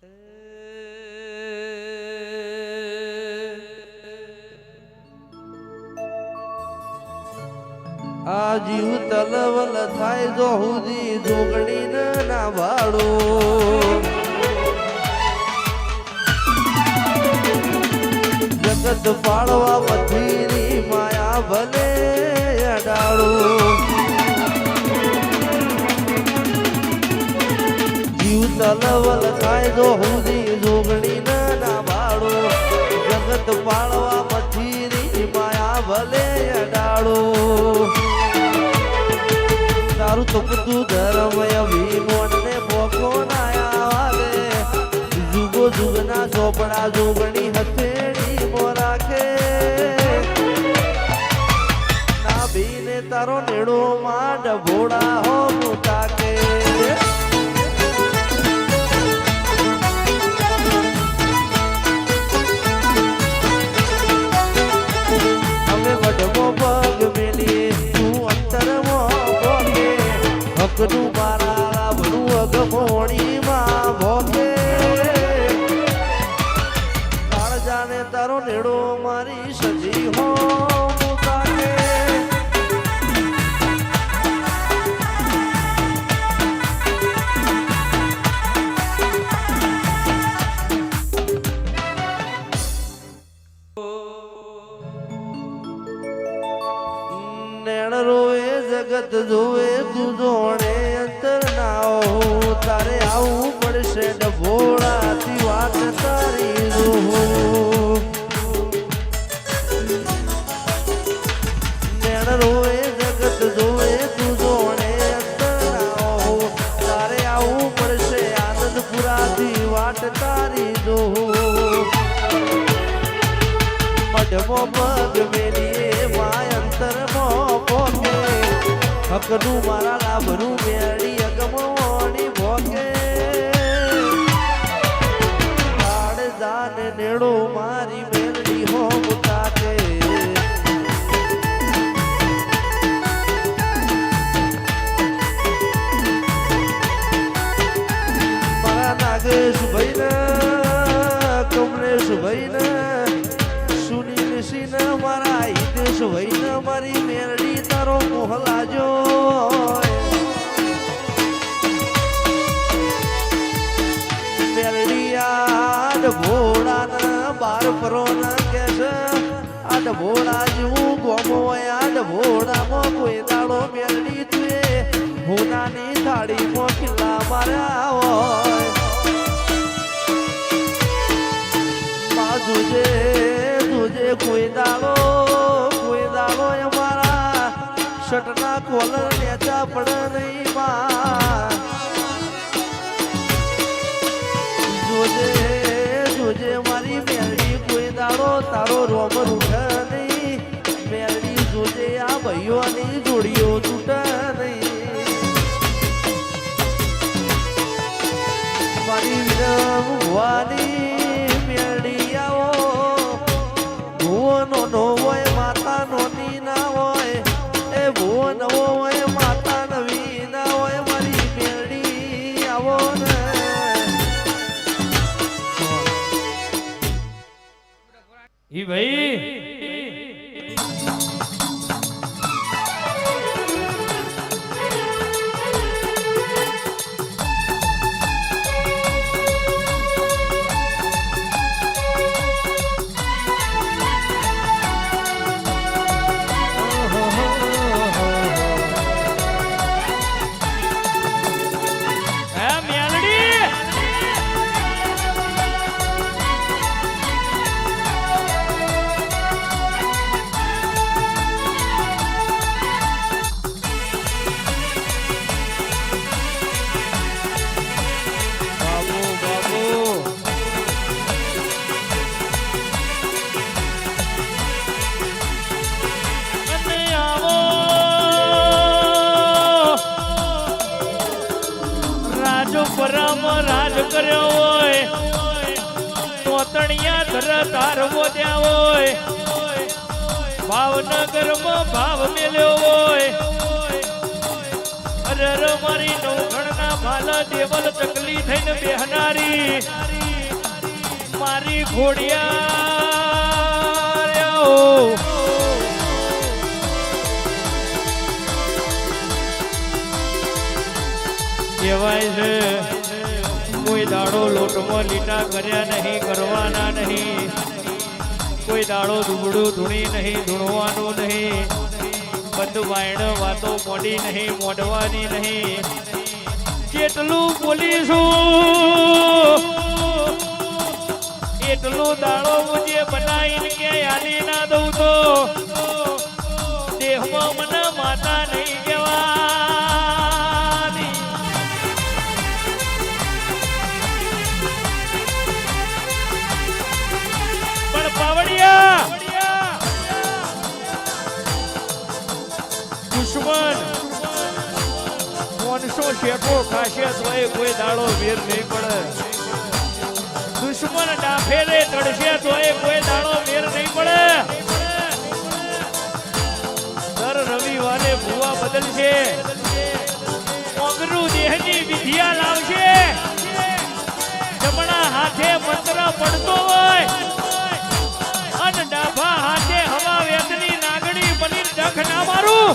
આ જીવ તલવલ થાય જો હુદી જોગણી ના વાળો જગત પાળવા મથીની માયા ભલે અડાડો જીવ તલવલ થાય જો હુદી જોગણી ના વાળો જગત પાળવા મથીની માયા ભલે અડાડો તારું તો બધું ધર્મ અભિમોન ને ભોગો નાયા વાલે જુગો જુગના ચોપડા જોગણી હથેળી મો રાખે ના બીને તારો નેડો માં ડભોડા હો મુતાકે હવે વડવો પગ મેલી તું અંતરમાં હકનું મારા રાવનું અગમોણીમાં ભોગે કાળજાને તારો નેડો મારી સજી હો મુતાકે નેણ રોવે જગત જોવે તું જોડે અંતર ના તારે આવું પડશે ડભોળાથી વાત તારી નેણ રોવે જગત જોવે તું જોડે અંતર ના તારે આવું પડશે આનંદપુરાથી વાત તારી મઢમો પગ મેલીએ માય અંતરમાં પોકે હકનું મારા લાભનું મેળી અગમોની ભોગે કાળ જાને નેડો મારી મેલડી હો મુતાકે મારા નાગેશ ભાઈને કમલેશ ભાઈને સુનીલ સિંહ મારા હિતેશ ભાઈને મારી મેલડી તારો મોહલાજો મેલડીયા ભોળાના બાર પરો ના કે છે આ ભોળા જેવું ગોમો આ ભોળામાં કોઈ દાડો મેલડી તુએ હોનાની થાળીમાં ખીલા માર્યા હોય તુજે તુજે કોઈ દાડો અમારા શટના કોલર નેચા પડે નહીં માં જોજે જોજે મારી મેરડી કોઈ દાડો તારો રોમર ઉઠે નહીં મેરડી જોજે આ ભાઈઓની જોડીઓ તૂટે નહીં મારી વિરમવાની મેરડી આવો ભુવનો નો હોય માતા નોની ના હોય એ ભુવ નવો હોય માતા નવી ના હોય મારી મેરડી આવો ને ઈ ભાઈ પરમ રાજ કર્યો હોય તોતણિયા ધર તારવો ત્યાં હોય ભાવનગરમાં ભાવ મેલ્યો હોય અરે મારી નવઘણના ખાલ દેવલ ચકલી થઈને બેહનારી મારી ઘોડિયા કહેવાય છે કોઈ દાડો લોટમાં લીટા કર્યા નહીં કરવાના નહીં કોઈ દાડો દુબડું ધૂણી નહીં ધૂણવાનું નહીં બંધ વાયણ વાતો મોડી નહીં મોડવાની નહીં જેટલું બોલીશું એટલું દાડો મુજે બનાવીને કે આલી ના દઉં તો દેહમાં મને માતા નહીં કહેવાની પણ પાવડિયા દુશ્મન 500 શેકો ખાશે તોય કોઈ દાડો વીર નહીં પડે દુશ્મન ડાફેરે તડશે તોય કોઈ દાડો મેર નહીં પડે દર રવિવારે ભૂવા બદલશે ઓગરું દેહની વિધિયા લાવશે જમણા હાથે મંત્ર પડતો હોય અને ડાભા હાથે હવા વેતની નાગડી બની ડખ ના મારું